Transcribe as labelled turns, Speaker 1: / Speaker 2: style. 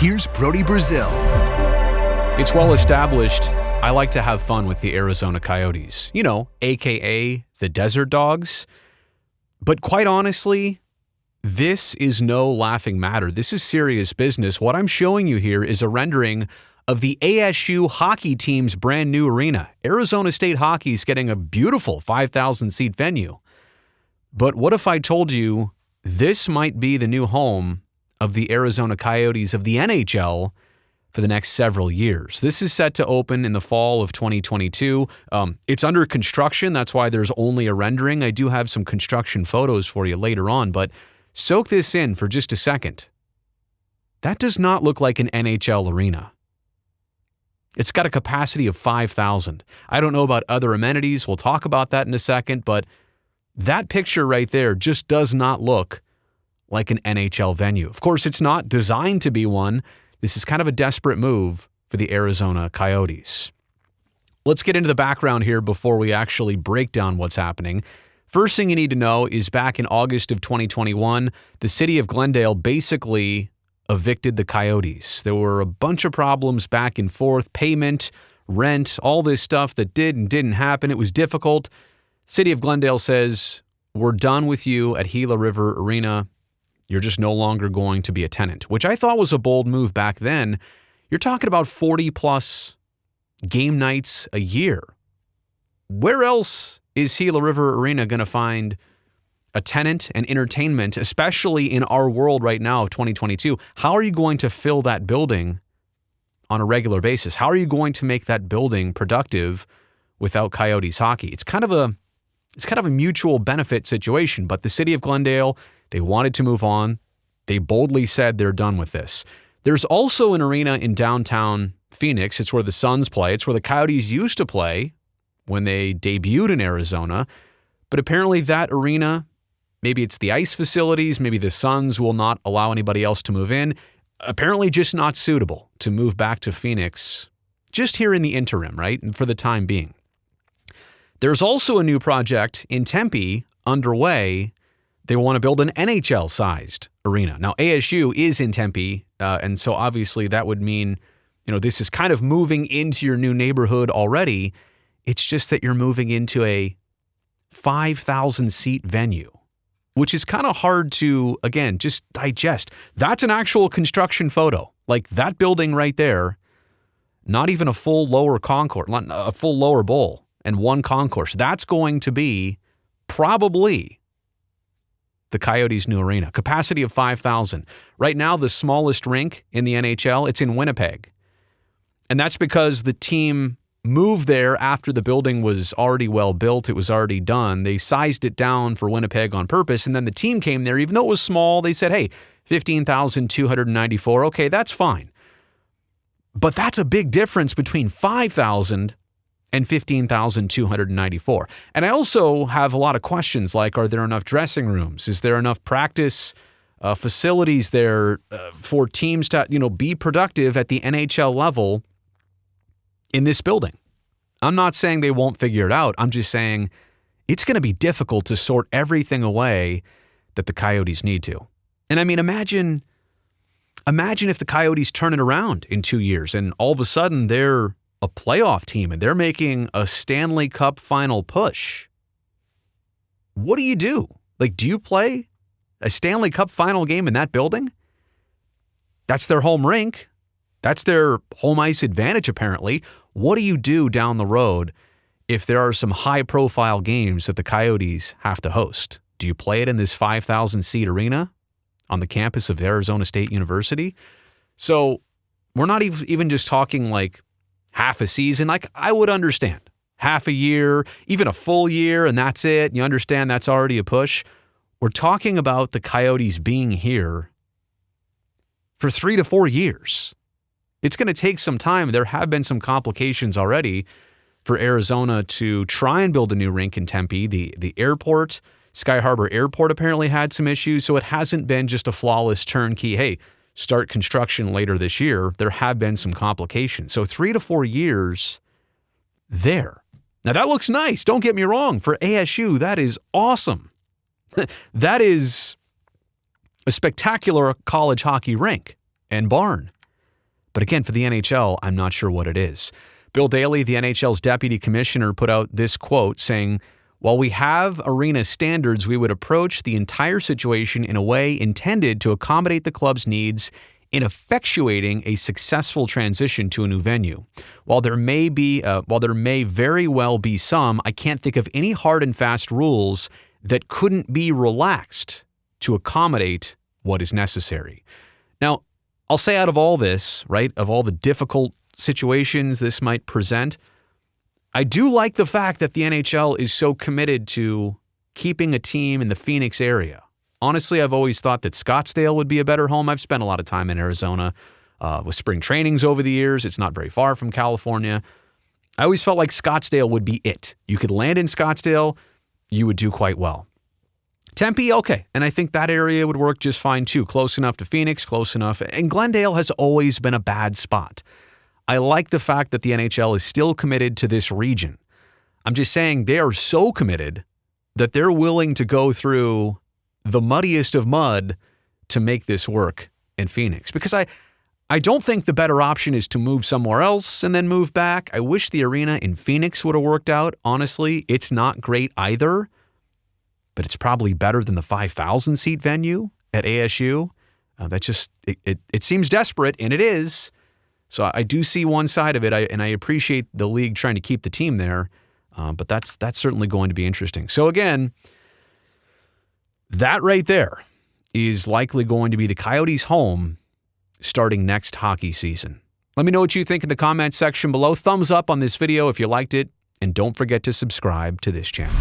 Speaker 1: Here's Brody Brazil.
Speaker 2: It's well established I like to have fun with the Arizona Coyotes, AKA the Desert Dogs. But quite honestly, this is no laughing matter. This is serious business. What I'm showing you here is a rendering of the ASU hockey team's brand new arena. Arizona State Hockey is getting a beautiful 5,000-seat venue. But what if I told you this might be the new home of the Arizona Coyotes of the NHL for the next several years? This is set to open in the fall of 2022. It's under construction. That's why there's only a rendering. I do have some construction photos for you later on, but soak this in for just a second. That does not look like an NHL arena. It's got a capacity of 5,000. I don't know about other amenities. We'll talk about that in a second, but that picture right there just does not look like an NHL venue. Of course, it's not designed to be one. This is kind of a desperate move for the Arizona Coyotes. Let's get into the background here before we actually break down what's happening. First thing you need to know is back in August of 2021, the city of Glendale basically evicted the Coyotes. There were a bunch of problems back and forth, payment, rent, all this stuff that did and didn't happen. It was difficult. City of Glendale says, we're done with you at Gila River Arena. You're just no longer going to be a tenant, which I thought was a bold move back then. You're talking about 40-plus game nights a year. Where else is Gila River Arena going to find a tenant and entertainment, especially in our world right now of 2022? How are you going to fill that building on a regular basis? How are you going to make that building productive without Coyotes hockey? It's kind of a mutual benefit situation, but the city of Glendale, they wanted to move on. They boldly said they're done with this. There's also an arena in downtown Phoenix. It's where the Suns play. It's where the Coyotes used to play when they debuted in Arizona. But apparently that arena, maybe it's the ice facilities, maybe the Suns will not allow anybody else to move in. Apparently just not suitable to move back to Phoenix just here in the interim, right? And for the time being. There's also a new project in Tempe underway. They want to build an NHL-sized arena. Now, ASU is in Tempe, and so obviously that would mean, this is kind of moving into your new neighborhood already. It's just that you're moving into a 5,000-seat venue, which is kind of hard to, again, just digest. That's an actual construction photo. Like that building right there, not even a full lower concourse, not a full lower bowl and one concourse. That's going to be probably the Coyotes' new arena. Capacity of 5,000. Right now, the smallest rink in the NHL, it's in Winnipeg. And that's because the team moved there after the building was already well built. It was already done. They sized it down for Winnipeg on purpose. And then the team came there. Even though it was small, they said, hey, 15,294. Okay, that's fine. But that's a big difference between 5,000 and 15,294. And I also have a lot of questions like, are there enough dressing rooms? Is there enough practice facilities there for teams to, be productive at the NHL level in this building? I'm not saying they won't figure it out. I'm just saying it's going to be difficult to sort everything away that the Coyotes need to. And I mean, imagine if the Coyotes turn it around in 2 years and all of a sudden they're a playoff team and they're making a Stanley Cup final push. What do you do? Like, do you play a Stanley Cup final game in that building? That's their home rink. That's their home ice advantage, apparently. What do you do down the road if there are some high-profile games that the Coyotes have to host? Do you play it in this 5,000-seat arena on the campus of Arizona State University? So we're not even just talking like half a season. Like, I would understand half a year, even a full year, and that's it. You understand that's already a push. We're talking about the Coyotes being here for 3 to 4 years. It's going to take some time. There have been some complications already for Arizona to try and build a new rink in Tempe. The airport, Sky Harbor Airport, apparently had some issues, so it hasn't been just a flawless turnkey, hey, start construction later this year. There have been some complications. So 3 to 4 years there. Now, that looks nice. Don't get me wrong. For ASU, that is awesome. That is a spectacular college hockey rink and barn. But again, for the NHL, I'm not sure what it is. Bill Daly, the NHL's deputy commissioner, put out this quote saying, "While we have arena standards, we would approach the entire situation in a way intended to accommodate the club's needs in effectuating a successful transition to a new venue. While there may very well be some, I can't think of any hard and fast rules that couldn't be relaxed to accommodate what is necessary." Now, I'll say out of all this, right, of all the difficult situations this might present, I do like the fact that the NHL is so committed to keeping a team in the Phoenix area. Honestly, I've always thought that Scottsdale would be a better home. I've spent a lot of time in Arizona with spring trainings over the years. It's not very far from California. I always felt like Scottsdale would be it. You could land in Scottsdale, you would do quite well. Tempe, okay. And I think that area would work just fine too. Close enough to Phoenix, close enough. And Glendale has always been a bad spot. I like the fact that the NHL is still committed to this region. I'm just saying they are so committed that they're willing to go through the muddiest of mud to make this work in Phoenix. Because I don't think the better option is to move somewhere else and then move back. I wish the arena in Phoenix would have worked out. Honestly, it's not great either, but it's probably better than the 5,000 seat venue at ASU. It seems desperate, and it is. So I do see one side of it, and I appreciate the league trying to keep the team there, but that's certainly going to be interesting. So again, that right there is likely going to be the Coyotes' home starting next hockey season. Let me know what you think in the comments section below. Thumbs up on this video if you liked it, and don't forget to subscribe to this channel.